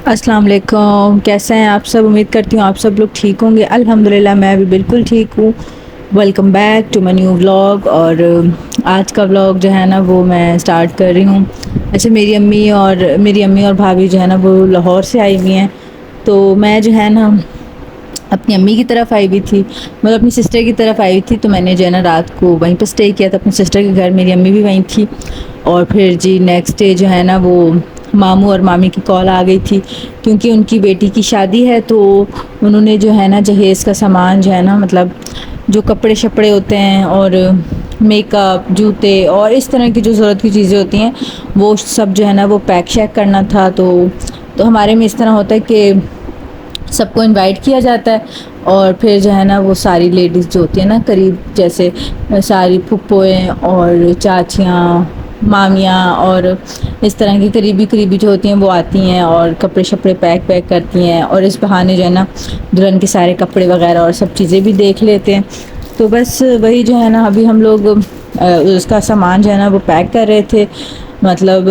السلام علیکم، کیسے ہیں آپ سب؟ امید کرتی ہوں آپ سب لوگ ٹھیک ہوں گے۔ الحمدللہ میں بھی بالکل ٹھیک ہوں۔ Welcome back to my new vlog. اور آج کا ولاگ جو ہے نا وہ میں سٹارٹ کر رہی ہوں۔ اچھا، میری امی اور بھابھی جو ہے نا وہ لاہور سے آئی ہوئی ہیں، تو میں جو ہے نا اپنی امی کی طرف آئی ہوئی تھی، مطلب اپنی سسٹر کی طرف آئی ہوئی تھی، تو میں نے جو ہے نا رات کو وہیں پہ اسٹے کیا تھا اپنی سسٹر کے گھر۔ میری امی بھی وہیں تھی، اور پھر جی نیکسٹ ڈے جو ہے نا وہ ماموں اور مامی کی کال آ گئی تھی، کیونکہ ان کی بیٹی کی شادی ہے، تو انہوں نے جو ہے نا جہیز کا سامان جو ہے نا، مطلب جو کپڑے شپڑے ہوتے ہیں اور میک اپ، جوتے اور اس طرح کی جو ضرورت کی چیزیں ہوتی ہیں وہ سب جو ہے نا وہ پیک شیک کرنا تھا۔ تو ہمارے میں اس طرح ہوتا ہے کہ سب کو انوائٹ کیا جاتا ہے، اور پھر جو ہے نا وہ ساری لیڈیز جو ہوتی ہیں نا قریب، جیسے ساری پھپھوئیں اور چاچیاں، مامیاں اور اس طرح کی قریبی جو ہوتی ہیں وہ آتی ہیں اور کپڑے شپڑے پیک کرتی ہیں، اور اس بہانے جو ہے نا دلہن کے سارے کپڑے وغیرہ اور سب چیزیں بھی دیکھ لیتے ہیں۔ تو بس وہی جو ہے نا ابھی ہم لوگ اس کا سامان جو ہے نا وہ پیک کر رہے تھے، مطلب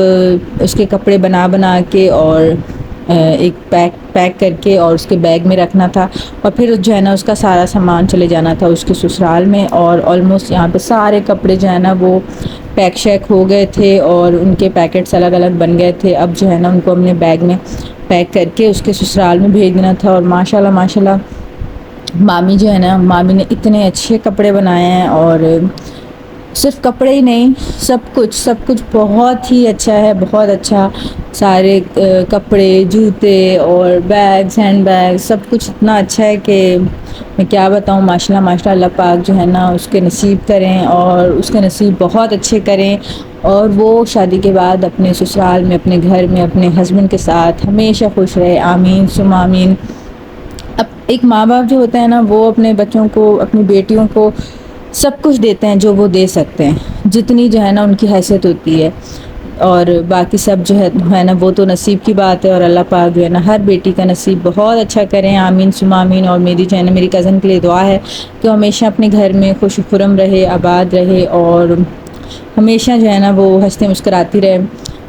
اس کے کپڑے بنا کے اور ایک پیک کر کے اور اس کے بیگ میں رکھنا تھا، اور پھر جو ہے نا اس کا سارا سامان چلے جانا تھا اس کے سسرال میں۔ اور آلموسٹ یہاں پہ سارے کپڑے جو ہے نا وہ پیک شیک ہو گئے تھے اور ان کے پیکٹس الگ الگ بن گئے تھے۔ اب جو ہے نا ان کو اپنے بیگ میں پیک کر کے اس کے سسرال میں بھیجنا تھا۔ اور ماشاءاللہ مامی جو ہے نا، مامی نے اتنے اچھے کپڑے بنائے ہیں، اور صرف کپڑے ہی نہیں، سب کچھ بہت ہی اچھا ہے، بہت اچھا۔ سارے کپڑے، جوتے اور بیگز، ہینڈ بیگ، سب کچھ اتنا اچھا ہے کہ میں کیا بتاؤں۔ ماشاءاللہ اللہ پاک جو ہے نا اس کے نصیب کریں، اور اس کے نصیب بہت اچھے کریں، اور وہ شادی کے بعد اپنے سسرال میں، اپنے گھر میں، اپنے ہسبینڈ کے ساتھ ہمیشہ خوش رہے، آمین ثم آمین۔ اب ایک ماں باپ جو ہوتے ہیں نا وہ اپنے بچوں کو، اپنی بیٹیوں کو سب کچھ دیتے ہیں جو وہ دے سکتے ہیں، جتنی جو ہے نا ان کی حیثیت ہوتی ہے، اور باقی سب جو ہے نا وہ تو نصیب کی بات ہے، اور اللہ پاک جو ہے نا ہر بیٹی کا نصیب بہت اچھا کریں، آمین ثم آمین۔ اور میری جو ہے نا میری کزن کے لیے دعا ہے کہ ہمیشہ اپنے گھر میں خوش و خرم رہے، آباد رہے، اور ہمیشہ جو ہے نا وہ ہنستے مسکراتی رہے۔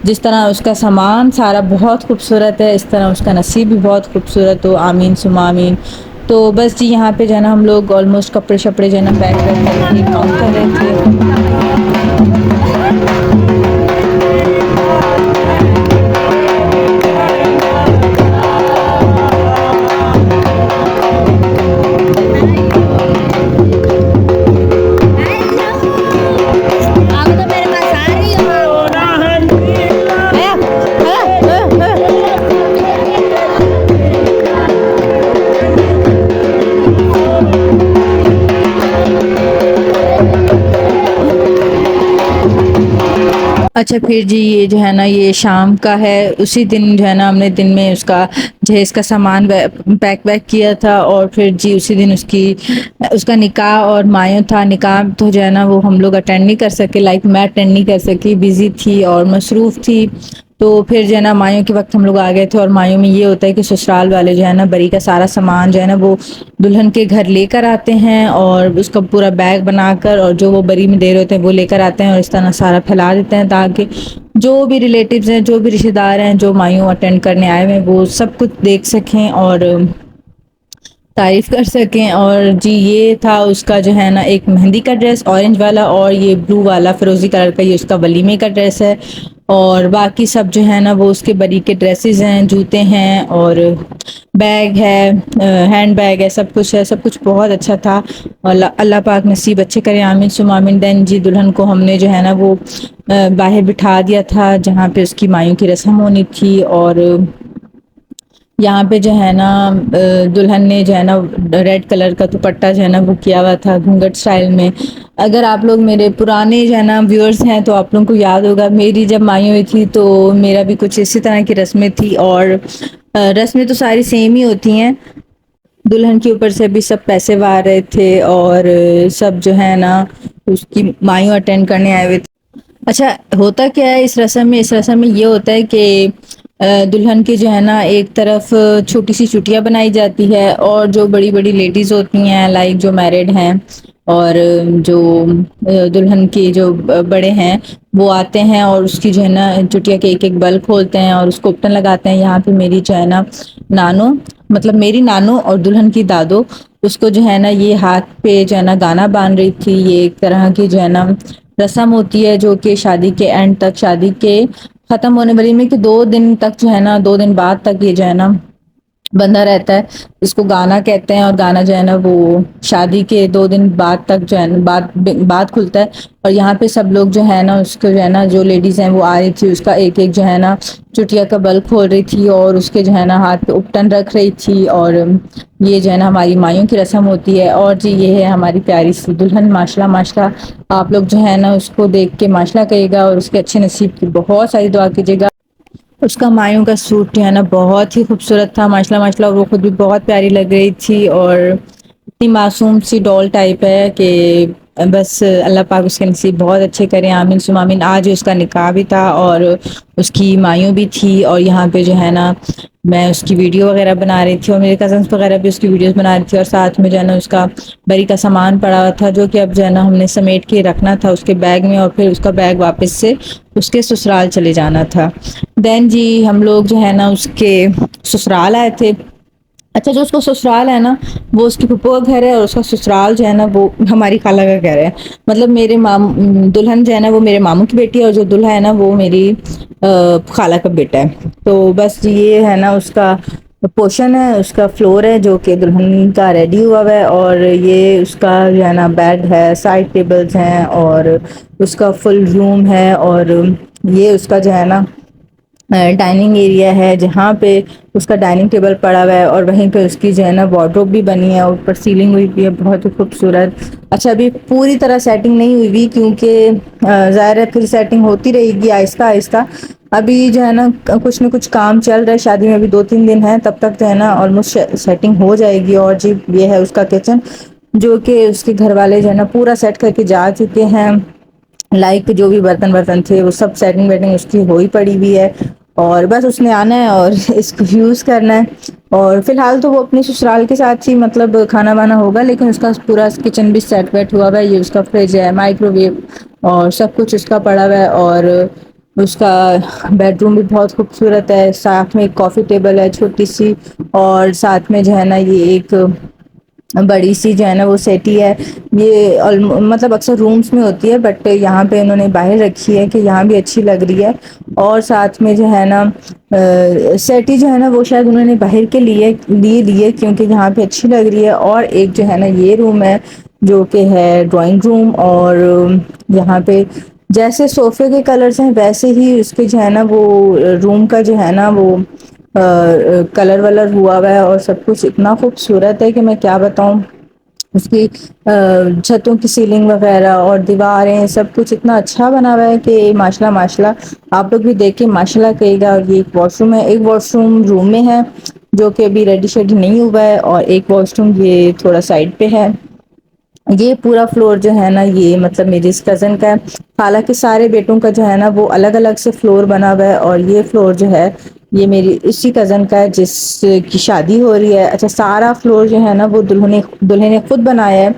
جس طرح اس کا سامان سارا بہت خوبصورت ہے، اس طرح اس کا نصیب بھی بہت خوبصورت ہو، آمین ثم آمین۔ تو بس جی یہاں پہ جو ہے نا ہم لوگ آلموسٹ کپڑے شپڑے جو ہے نا پیک کر کے کاؤنٹ کر رہے تھے۔ اچھا پھر جی یہ جو ہے نا یہ شام کا ہے، اسی دن جو ہے نا ہم نے دن میں اس کا جہیز کا سامان پیک ویک کیا تھا، اور پھر جی اسی دن اس کا نکاح اور مایوں تھا۔ نکاح تو جو ہے نا وہ ہم لوگ اٹینڈ نہیں کر سکے، لائک میں اٹینڈ نہیں کر سکی، بزی تھی اور مصروف تھی۔ تو پھر جو ہے نا مایوں کے وقت ہم لوگ آ گئے تھے، اور مایوں میں یہ ہوتا ہے کہ سسرال والے جو ہے نا بری کا سارا سامان جو ہے نا وہ دلہن کے گھر لے کر آتے ہیں، اور اس کا پورا بیگ بنا کر، اور جو وہ بری میں دے رہے ہوتے ہیں وہ لے کر آتے ہیں، اور اس طرح سارا پھیلا دیتے ہیں تاکہ جو بھی ریلیٹیوز ہیں، جو بھی رشتہ دار ہیں، جو مایوں اٹینڈ کرنے آئے ہوئے ہیں وہ سب کچھ دیکھ سکیں اور تعریف کر سکیں۔ اور جی یہ تھا اس کا جو ہے نا ایک مہندی کا ڈریس اورنج والا، اور یہ بلو والا فیروزی کلر کا یہ اس کا ولیمے کا ڈریس ہے، اور باقی سب جو ہے نا وہ اس کے بری کے ڈریسز ہیں، جوتے ہیں اور بیگ ہے، ہینڈ بیگ ہے، سب کچھ ہے، سب کچھ بہت اچھا تھا۔ اللہ پاک نصیب اچھے کرے، آمین ثم آمین۔ دین جی دلہن کو ہم نے جو ہے نا وہ باہر بٹھا دیا تھا جہاں پہ اس کی مایوں کی رسم ہونی تھی، اور یہاں پہ جو ہے نا دلہن نے جو ہے نا ریڈ کلر کا دوپٹہ جو ہے نا وہ کیا ہوا تھا گھونگھٹ سٹائل میں۔ اگر آپ لوگ میرے پرانے جو ہے نا ویورز ہیں تو آپ لوگوں کو یاد ہوگا، میری جب مایوں ہوئی تھی تو میرا بھی کچھ اسی طرح کی رسمیں تھی، اور رسمیں تو ساری سیم ہی ہوتی ہیں۔ دلہن کے اوپر سے بھی سب پیسے وار رہے تھے، اور سب جو ہے نا اس کی مایوں اٹینڈ کرنے آئے ہوئے تھے۔ اچھا ہوتا کیا ہے اس رسم میں یہ ہوتا ہے کہ دلہن کی جو ہے نا ایک طرف چھوٹی سی چٹیا بنائی جاتی ہے، اور جو بڑی بڑی لیڈیز ہوتی ہیں لائک جو میرڈ ہیں اور جو دلہن کی جو بڑے ہیں وہ آتے ہیں اور اس کی جو ہے نا چٹیا کے ایک ایک بل کھولتے ہیں اور اس کو اپٹن لگاتے ہیں. یہاں پہ میری جو ہے نا نانو، مطلب میری نانو اور دلہن کی دادو، اس کو جو ہے نا یہ ہاتھ پہ جو ہے نا گانا باندھ رہی تھی. یہ ایک طرح کی جو ہے نا رسم ہوتی ہے جو کہ شادی کے اینڈ تک، شادی کے ختم ہونے والی میں کہ 2 دن تک جو ہے نا، 2 دن بعد تک یہ جو ہے نا بندہ رہتا ہے. اس کو گانا کہتے ہیں اور گانا جو ہے نا وہ شادی کے 2 دن بعد تک جو ہے نا بعد کھلتا ہے. اور یہاں پہ سب لوگ جو ہے نا اس کو جو ہے نا جو لیڈیز ہیں وہ آ رہی تھی، اس کا ایک ایک جو ہے نا چٹیا کا بل کھول رہی تھی اور اس کے جو ہے نا ہاتھ پہ اپٹن رکھ رہی تھی. اور یہ جو ہے نا ہماری مائیوں کی رسم ہوتی ہے. اور جی یہ ہے ہماری پیاری سی دلہن، ماشاءاللہ ماشاءاللہ. آپ لوگ جو ہے نا اس کو دیکھ کے ماشاءاللہ کہیے گا اور اس کے اچھے نصیب کی بہت ساری دعا کیجیے گا. اس کا مایوں کا سوٹ جو ہے نا بہت ہی خوبصورت تھا ماشاءاللہ ماشاءاللہ، اور وہ خود بھی بہت پیاری لگ رہی تھی. اور اتنی معصوم سی ڈول ٹائپ ہے کہ بس اللہ پاک اس کے نصیب بہت اچھے کریں، آمین ثم آمین. آج اس کا نکاح بھی تھا اور اس کی مایوں بھی تھی. اور یہاں پہ جو ہے نا میں اس کی ویڈیو وغیرہ بنا رہی تھی اور میرے کزنس وغیرہ بھی اس کی ویڈیوز بنا رہی تھی. اور ساتھ میں جو ہے نا اس کا بری کا سامان پڑا ہوا تھا جو کہ اب جو ہے نا ہم نے سمیٹ کے رکھنا تھا اس کے بیگ میں، اور پھر اس کا بیگ واپس سے اس کے سسرال چلے جانا تھا. دین جی ہم لوگ جو ہے نا اس کے سسرال آئے تھے. اچھا جو اس کو سسرال ہے نا وہ اس کی پھپھو کا گھر ہے، اور اس کا سسرال جو ہے نا وہ ہماری خالہ کا گھر ہے. مطلب میرے دلہن جو ہے نا وہ میرے ماموں کی بیٹی ہے، اور جو دلہا ہے نا وہ میری خالہ کا بیٹا ہے. تو بس یہ ہے نا اس کا پورشن ہے، اس کا فلور ہے جو کہ دلہن کا ریڈی ہوا ہوا ہے. اور یہ اس کا جو ہے نا بیڈ ہے، سائڈ ٹیبلز ہیں اور اس کا فل روم ہے. اور یہ اس کا جو ہے نا ڈائننگ ایریا ہے جہاں پہ اس کا ڈائننگ ٹیبل پڑا ہوا ہے. اور وہیں پہ اس کی جو ہے نا وارڈروب بھی بنی ہے، اوپر سیلنگ ہوئی بھی ہے بہت ہی خوبصورت. اچھا ابھی پوری طرح سیٹنگ نہیں ہوئی ہوئی کیونکہ ظاہر ہے پھر سیٹنگ ہوتی رہے گی آہستہ آہستہ. ابھی جو ہے نا کچھ نہ کچھ کام چل رہا ہے، شادی میں ابھی 2-3 دن ہے، تب تک جو ہے نا آلموسٹ سیٹنگ ہو جائے گی. اور جی یہ ہے اس کا کچن جو کہ اس کے گھر والے جو ہے نا پورا سیٹ کر کے جا چکے ہیں. لائک جو بھی برتن برتن تھے وہ سب سیٹنگ ویٹنگ اس کی ہوئی پڑی ہوئی ہے، اور بس اس نے آنا ہے اور اس کو یوز کرنا ہے. اور فی الحال تو وہ اپنے سسرال کے ساتھ ہی مطلب کھانا وانا ہوگا، لیکن اس کا پورا کچن بھی سیٹ ویٹ ہوا ہوا ہے. یہ اس کا فریج ہے، مائکرو ویو اور سب کچھ اس کا پڑا ہوا ہے. اور اس کا بیڈ روم بھی بہت خوبصورت ہے، ساتھ میں ایک کافی ٹیبل ہے چھوٹی سی، اور ساتھ میں جو ہے نا یہ ایک بڑی سی جو ہے نا وہ سیٹی ہے. یہ مطلب اکثر رومس میں ہوتی ہے بٹ یہاں پہ انہوں نے باہر رکھی ہے کہ یہاں بھی اچھی لگ رہی ہے. اور ساتھ میں جو ہے نا سیٹی جو ہے نا وہ شاید انہوں نے باہر کے لیے کیونکہ یہاں پہ اچھی لگ رہی ہے. اور ایک جو ہے نا یہ روم ہے جو کہ ہے ڈرائنگ روم، اور یہاں پہ جیسے صوفے کے کلرس ہیں ویسے ہی اس کے جو ہے نا وہ روم کا جو ہے نا وہ کلر ولر ہوا ہوا ہے. اور سب کچھ اتنا خوبصورت ہے کہ میں کیا بتاؤں. اس کی چھتوں کی سیلنگ وغیرہ اور دیواریں سب کچھ اتنا اچھا بنا ہوا ہے کہ ماشاءاللہ ماشاءاللہ آپ لوگ بھی دیکھ کے ماشاءاللہ کہے گا. اور یہ ایک واش روم ہے، ایک واش روم میں ہے جو کہ ابھی ریڈی شیڈی نہیں ہوا ہے، اور ایک واش روم یہ تھوڑا سائڈ پہ ہے. یہ پورا فلور جو ہے نا یہ مطلب میری اس کزن کا ہے. حالانکہ سارے بیٹوں کا جو ہے نا وہ الگ الگ سے فلور بنا ہوا ہے، اور یہ فلور جو ہے یہ میری اسی کزن کا ہے جس کی شادی ہو رہی ہے. اچھا سارا فلور جو ہے نا وہ دلہے نے خود بنایا ہے،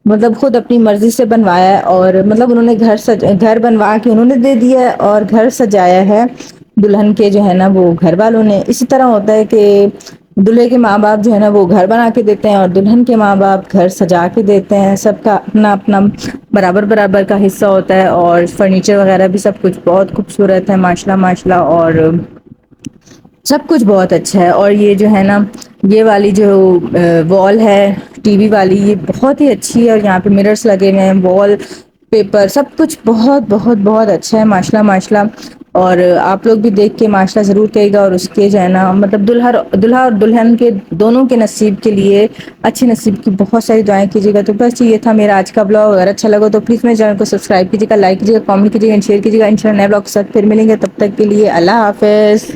مطلب خود اپنی مرضی سے بنوایا ہے. اور مطلب انہوں نے گھر بنوا کے انہوں نے دے دیا ہے، اور گھر سجایا ہے دلہن کے جو ہے نا وہ گھر والوں نے. اسی طرح ہوتا ہے کہ دلہے کے ماں باپ جو ہے نا وہ گھر بنا کے دیتے ہیں، اور دلہن کے ماں باپ گھر سجا کے دیتے ہیں. سب کا اپنا اپنا برابر برابر کا حصہ ہوتا ہے. اور فرنیچر وغیرہ بھی سب کچھ بہت خوبصورت ہے ماشاءاللہ ماشاءاللہ، اور سب کچھ بہت اچھا ہے. اور یہ جو ہے نا یہ والی جو وال ہے ٹی وی والی یہ بہت ہی اچھی ہے، اور یہاں پہ مررس لگے ہوئے ہیں، وال پیپر سب کچھ بہت بہت بہت اچھا ہے ماشاءاللہ ماشاءاللہ. اور آپ لوگ بھی دیکھ کے ماشاءاللہ ضرور کہے گا. اور اس کے جو ہے نا مطلب دلہا اور دلہن کے دونوں کے نصیب کے لیے اچھے نصیب کی بہت ساری دعائیں کیجیے گا. تو بس یہ تھا میرا آج کا بلاگ. اگر اچھا لگا تو پلیز میرے چینل کو سبسکرائب کیجیے گا، لائک کیجیے گا، کامنٹ کیجیے گا، شیئر کیجیے گا. انشاءاللہ نئے بلاگ کے ساتھ پھر ملیں گے، تب تک کے لیے اللہ حافظ.